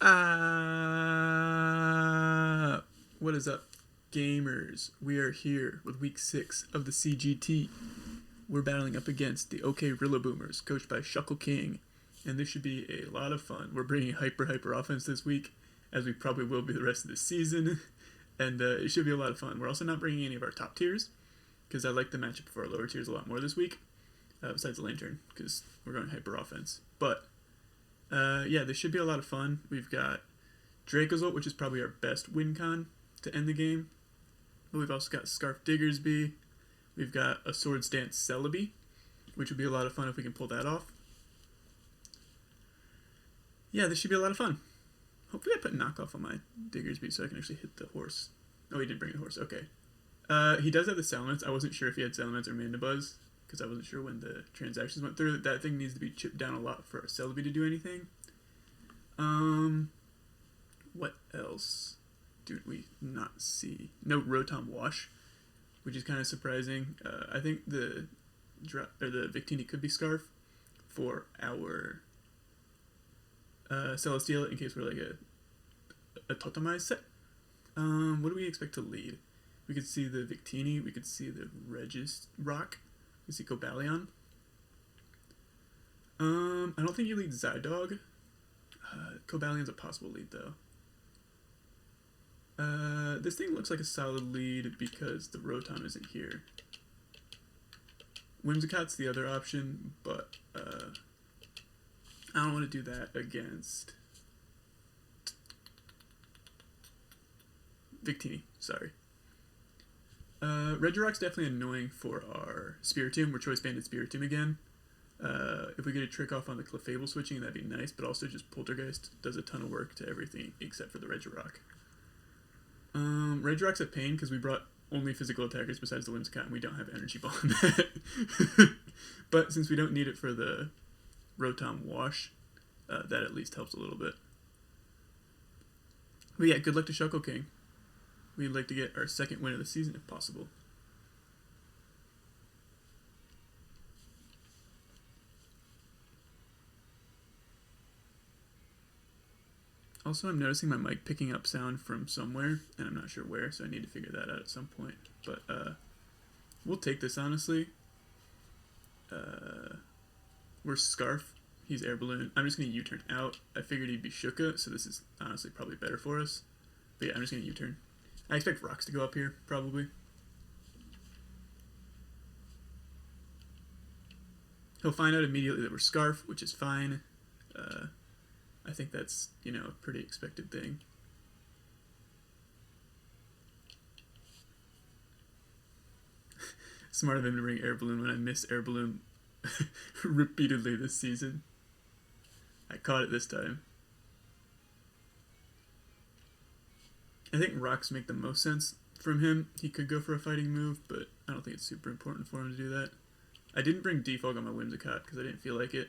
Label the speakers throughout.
Speaker 1: What is up, gamers? We are here with week 6 of the CGT. We're battling up against the OK Rillaboomers, coached by Shuckle King, and this should be a lot of fun. We're bringing hyper offense this week, as we probably will be the rest of the season, and it should be a lot of fun. We're also not bringing any of our top tiers, because I like the matchup for our lower tiers a lot more this week, besides the Lantern, because we're going hyper offense. But yeah, this should be a lot of fun. We've got Dracozolt, which is probably our best win con to end the game. But we've also got Scarf Diggersby. We've got a Sword Stance Celebi, which would be a lot of fun if we can pull that off. Yeah, this should be a lot of fun. Hopefully I put knockoff on my Diggersby so I can actually hit the horse. Oh, he didn't bring the horse. Okay. He does have the Salamence. I wasn't sure if he had Salamence or Mandibuzz, because I wasn't sure when the transactions went through. That thing needs to be chipped down a lot for a Celebi to do anything. What else did we not see? No Rotom Wash, which is kind of surprising. I think the Victini could be Scarf for our Celesteela in case we're like a Totemized set. What do we expect to lead? We could see the Victini, we could see the Regirock, we see Cobalion. I don't think you lead Zydog. Cobalion's a possible lead though. This thing looks like a solid lead because the Rotom isn't here. Whimsicott's the other option, but I don't want to do that against Victini, sorry. Regirock's definitely annoying for our Spiritomb. We're Choice Banded Spiritomb again. If we get a trick off on the Clefable switching, that'd be nice, but also just Poltergeist does a ton of work to everything except for the Regirock. Regirock's a pain because we brought only physical attackers besides the Whimsicott and we don't have Energy Ball in that. But since we don't need it for the Rotom Wash, that at least helps a little bit. But yeah, good luck to Shuckle King. We'd like to get our second win of the season if possible. Also, I'm noticing my mic picking up sound from somewhere, and I'm not sure where, so I need to figure that out at some point. But we'll take this, honestly. We're Scarf. He's Air Balloon. I'm just going to U-turn out. I figured he'd be Shuka, so this is honestly probably better for us. But yeah, I'm just going to U-turn. I expect rocks to go up here, probably. He'll find out immediately that we're Scarf, which is fine. I think that's, you know, a pretty expected thing. Smart of him to bring Air Balloon when I miss Air Balloon repeatedly this season. I caught it this time. I think rocks make the most sense from him. He could go for a fighting move, but I don't think it's super important for him to do that. I didn't bring Defog on my Whimsicott because I didn't feel like it.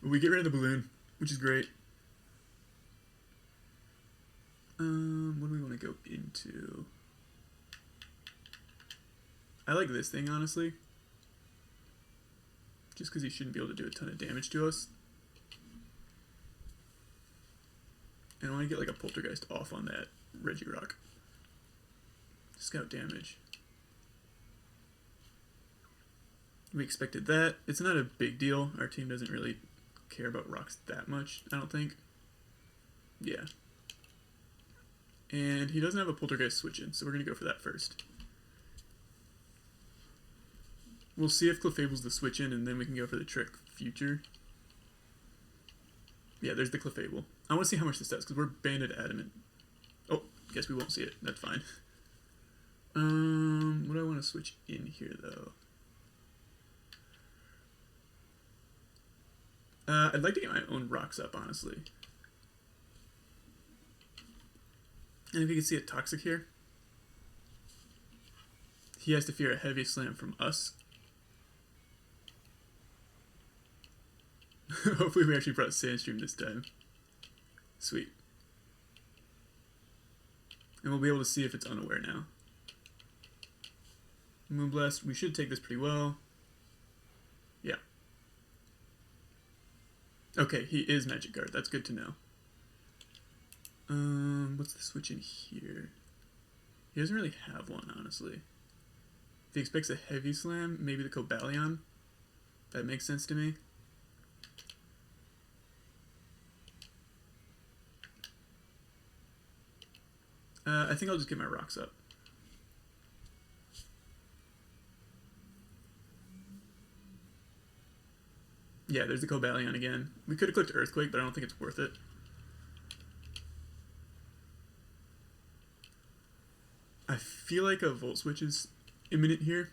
Speaker 1: We get rid of the balloon, which is great. What do we want to go into? I like this thing, honestly. Just because he shouldn't be able to do a ton of damage to us. And I want to get like a Poltergeist off on that Regirock. Scout damage. We expected that. It's not a big deal. Our team doesn't really care about rocks that much, I don't think. Yeah. And he doesn't have a Poltergeist switch in, so we're going to go for that first. We'll see if Clefable's the switch in, and then we can go for the trick future. Yeah, there's the Clefable. I want to see how much this does, because we're Banded Adamant. Oh, guess we won't see it. That's fine. What do I want to switch in here, though? I'd like to get my own rocks up, honestly. And if you can see a Toxic here, he has to fear a heavy slam from us. Hopefully we actually brought Sandstream this time. Sweet. And we'll be able to see if it's unaware now. Moonblast, we should take this pretty well. Yeah. Okay, he is Magic Guard. That's good to know. What's the switch in here? He doesn't really have one, honestly. If he expects a Heavy Slam, maybe the Cobalion. That makes sense to me. I think I'll just get my rocks up. Yeah, there's the Cobalion again. We could have clicked Earthquake, but I don't think it's worth it. I feel like a Volt Switch is imminent here,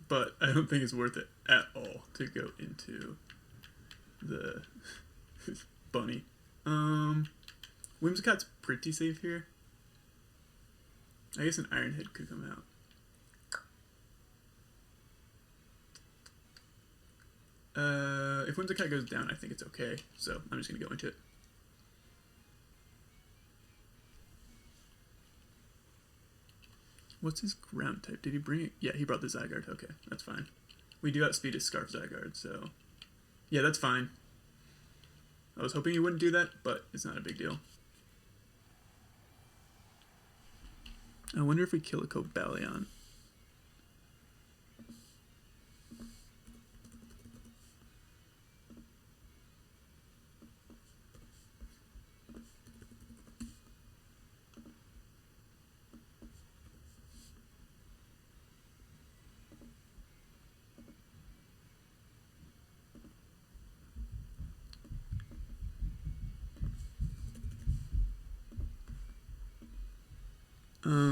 Speaker 1: but I don't think it's worth it at all to go into the bunny. Whimsicott's pretty safe here. I guess an Iron Head could come out. If Whimsicott goes down, I think it's okay, so I'm just going to go into it. What's his ground type? Did he bring it? Yeah, he brought the Zygarde. Okay, that's fine. We do outspeed his Scarf Zygarde, so... Yeah, that's fine. I was hoping he wouldn't do that, but it's not a big deal. I wonder if we kill a Cobalion.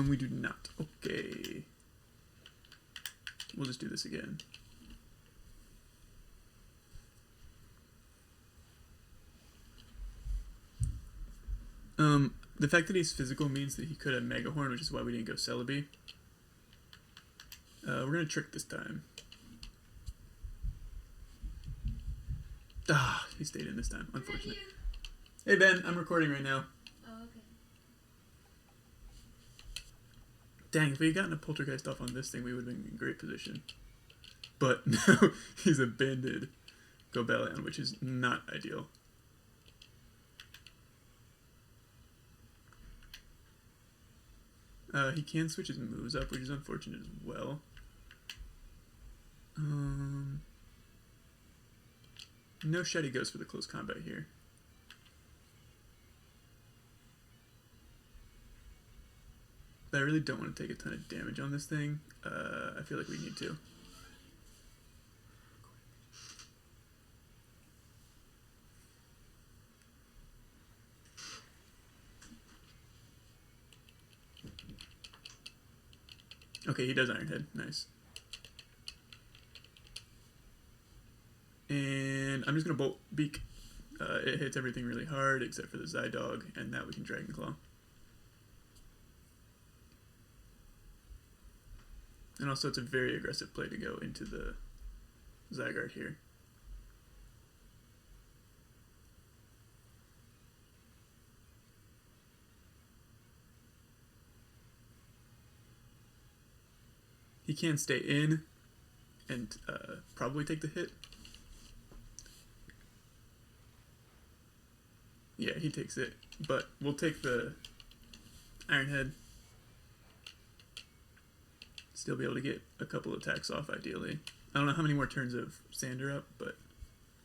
Speaker 1: We do not. Okay. We'll just do this again. The fact that he's physical means that he could have Mega Horn, which is why we didn't go Celebi. We're gonna trick this time. Ah, he stayed in this time. Unfortunate. Hey Ben, I'm recording right now.
Speaker 2: Oh, okay.
Speaker 1: Dang, if we had gotten a Poltergeist off on this thing, we would have been in great position. But no, he's a banded Cobalion, which is not ideal. He can switch his moves up, which is unfortunate as well. No Shetty goes for the close combat here. But I really don't want to take a ton of damage on this thing. I feel like we need to. Okay, he does Iron Head. Nice. And I'm just going to Bolt Beak. It hits everything really hard except for the Zydog, and now we can Dragon Claw. And also it's a very aggressive play to go into the Zygarde here. He can stay in and probably take the hit. Yeah, he takes it, but we'll take the Iron Head. Still be able to get a couple attacks off, ideally. I don't know how many more turns of Sand are up, but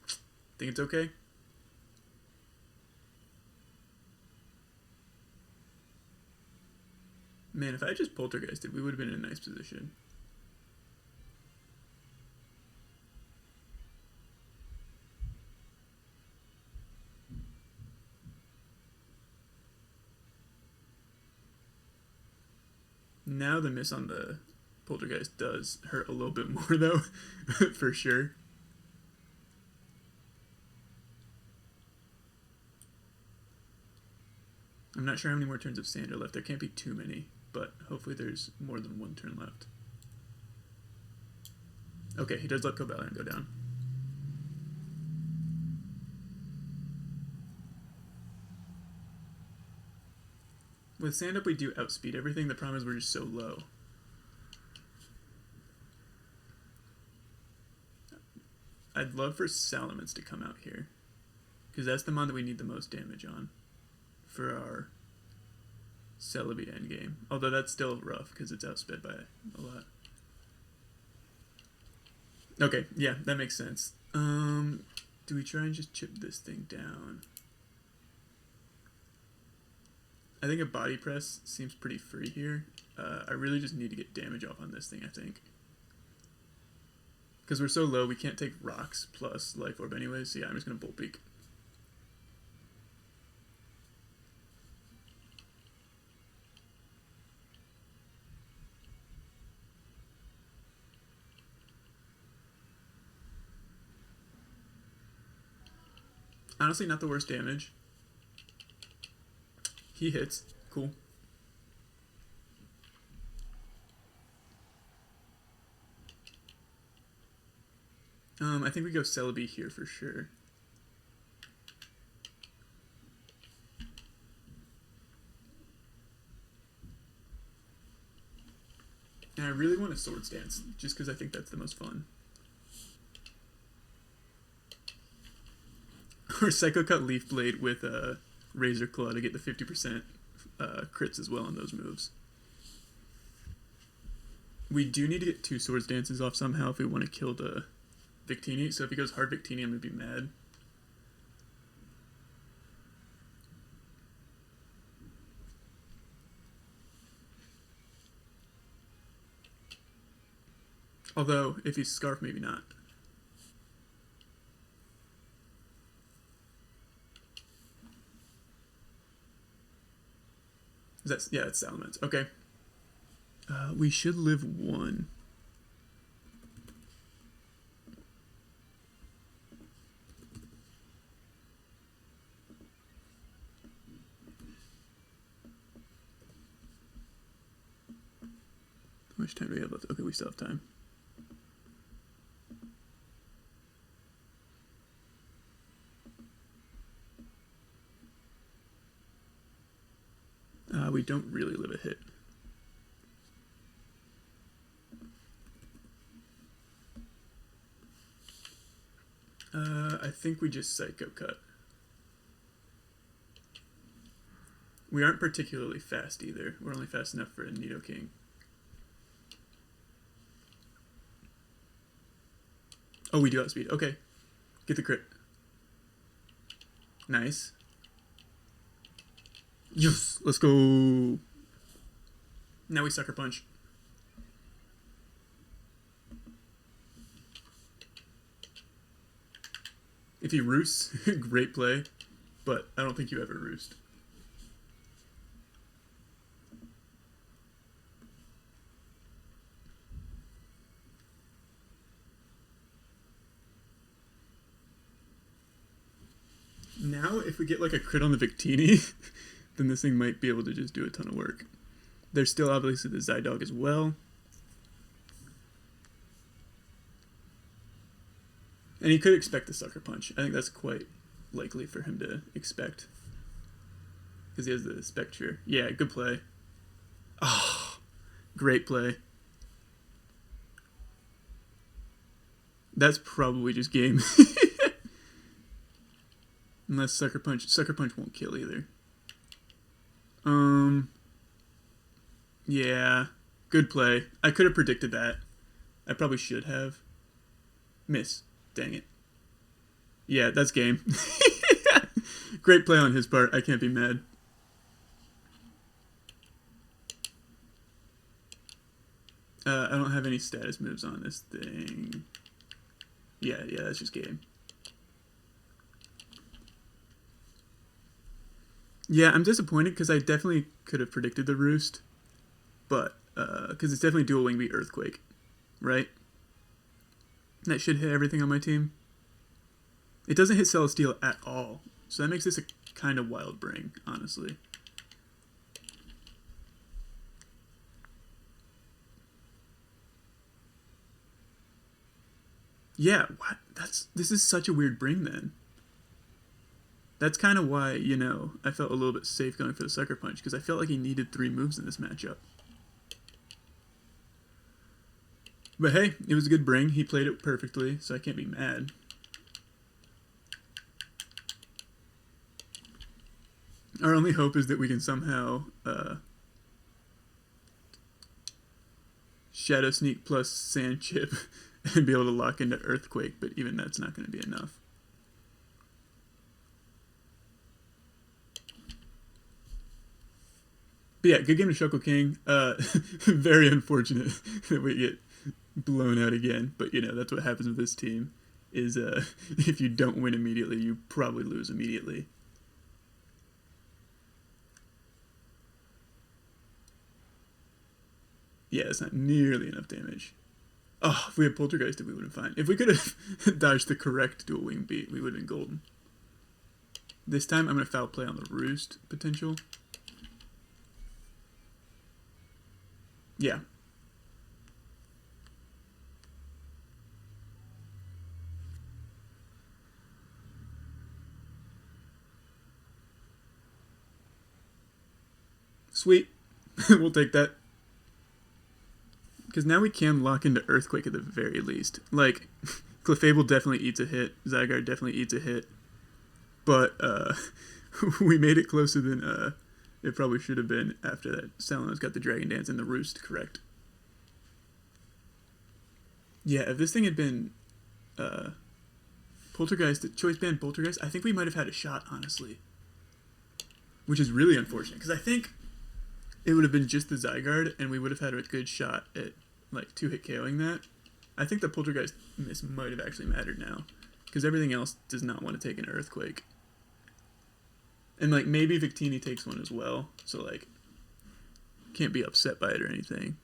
Speaker 1: I think it's okay. Man, if I just Poltergeisted, we would have been in a nice position. Now the miss on the Poltergeist does hurt a little bit more, though, for sure. I'm not sure how many more turns of Sand are left. There can't be too many, but hopefully there's more than one turn left. Okay, he does let Cobalion go down. With Sand up, we do outspeed everything. The problem is we're just so low. I'd love for Salamence to come out here, because that's the mon that we need the most damage on for our Celebi endgame. Although that's still rough, because it's outsped by a lot. Okay, yeah, that makes sense. Do we try and just chip this thing down? I think a body press seems pretty free here. I really just need to get damage off on this thing, I think. Because we're so low, we can't take rocks plus life orb anyways. So yeah, I'm just going to Bolt Beak. Honestly, not the worst damage. He hits. Cool. I think we go Celebi here for sure. And I really want a Swords Dance, just because I think that's the most fun. Or Psycho Cut Leaf Blade with Razor Claw to get the 50% crits as well on those moves. We do need to get 2 Swords Dances off somehow if we want to kill the Victini. So if he goes hard Victini, I'm going to be mad. Although, if he's Scarf, maybe not. Yeah, it's Salamence. Okay. We should live 1. How much time do we have left? Okay, we still have time. We don't really live a hit. I think we just Psycho Cut. We aren't particularly fast either. We're only fast enough for a Nidoking. Oh, we do outspeed. Okay. Get the crit. Nice. Yes! Let's go! Now we Sucker Punch. If he roosts, great play, but I don't think you ever roost. Now, if we get like a crit on the Victini, then this thing might be able to just do a ton of work. There's still obviously the Zydog as well. And he could expect the Sucker Punch. I think that's quite likely for him to expect. Because he has the Spectre. Yeah, good play. Oh, great play. That's probably just game. Unless Sucker Punch won't kill either. Yeah, good play. I could have predicted that. I probably should have. Miss. Dang it. Yeah, that's game. Great play on his part. I can't be mad. I don't have any status moves on this thing. Yeah, that's just game. Yeah, I'm disappointed because I definitely could have predicted the Roost. But, because it's definitely Dual Wing Beat Earthquake, right? That should hit everything on my team. It doesn't hit Celesteal at all. So that makes this a kind of wild bring, honestly. Yeah, what? This is such a weird bring then. That's kind of why, you know, I felt a little bit safe going for the Sucker Punch, because I felt like he needed 3 moves in this matchup. But hey, it was a good bring. He played it perfectly, so I can't be mad. Our only hope is that we can somehow Shadow Sneak plus Sand Chip and be able to lock into Earthquake, but even that's not going to be enough. But yeah, good game to Shuckle King. Very unfortunate that we get blown out again, but you know, that's what happens with this team, is if you don't win immediately, you probably lose immediately. Yeah, it's not nearly enough damage. Oh, if we had Poltergeisted, we would have been fine. If we could have dodged the correct dual wing beat, we would have been golden. This time, I'm going to foul play on the Roost potential. Yeah. Sweet. We'll take that. Because now we can lock into Earthquake at the very least. Like, Clefable definitely eats a hit. Zygarde definitely eats a hit. But we made it closer than it probably should have been after that. Salino's got the Dragon Dance and the Roost correct. Yeah, if this thing had been Poltergeist, Choice Band Poltergeist, I think we might have had a shot, honestly. Which is really unfortunate, because I think it would have been just the Zygarde, and we would have had a good shot at, like, 2-hit KOing that. I think the Poltergeist miss might have actually mattered now, because everything else does not want to take an Earthquake. And, like, maybe Victini takes one as well, so, like, can't be upset by it or anything.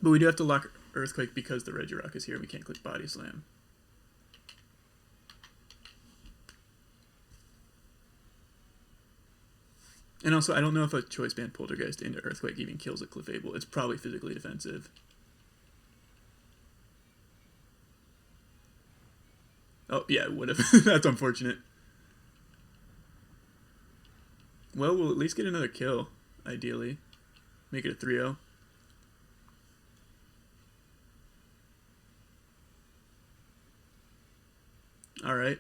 Speaker 1: But we do have to lock Earthquake because the Regirock is here, and we can't click Body Slam. And also, I don't know if a Choice Band Poltergeist into Earthquake even kills a Clefable. It's probably physically defensive. Oh, yeah, it would have. That's unfortunate. Well, we'll at least get another kill, ideally. Make it a 3-0. Alright,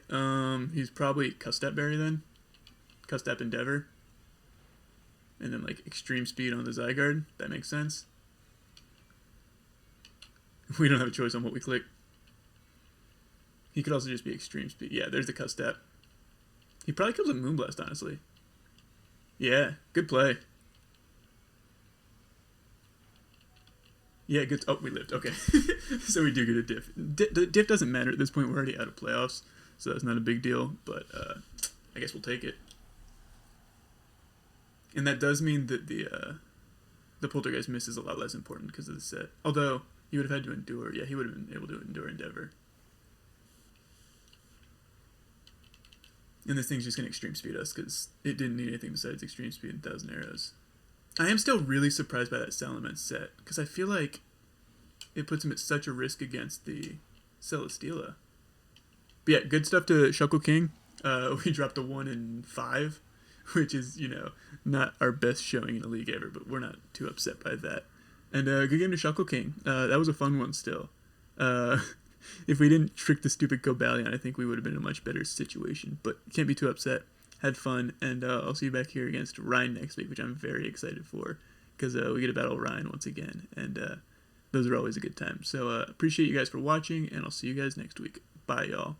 Speaker 1: he's probably Custap Berry then. Custap Endeavor. And then, like, Extreme Speed on the Zygarde. That makes sense. We don't have a choice on what we click. He could also just be Extreme Speed. Yeah, there's the Custap. He probably kills a Moonblast, honestly. Yeah, good play. Yeah, good. Oh, we lived. Okay. So we do get a diff. The diff doesn't matter at this point. We're already out of playoffs, so that's not a big deal. But I guess we'll take it. And that does mean that the Poltergeist miss is a lot less important because of the set. Although, he would have had to endure. Yeah, he would have been able to endure Endeavor. And this thing's just going to Extreme Speed us because it didn't need anything besides Extreme Speed and 1,000 Arrows. I am still really surprised by that Salamence set because I feel like it puts him at such a risk against the Celesteela. But yeah, good stuff to Shuckle King. We dropped a 1 in 5, which is, you know, not our best showing in the league ever, but we're not too upset by that. And good game to Shuckle King. That was a fun one still. If we didn't trick the stupid Cobalion, I think we would have been in a much better situation. But can't be too upset. Had fun, and I'll see you back here against Ryan next week, which I'm very excited for, because we get to battle Ryan once again, and those are always a good time. So appreciate you guys for watching, and I'll see you guys next week. Bye, y'all.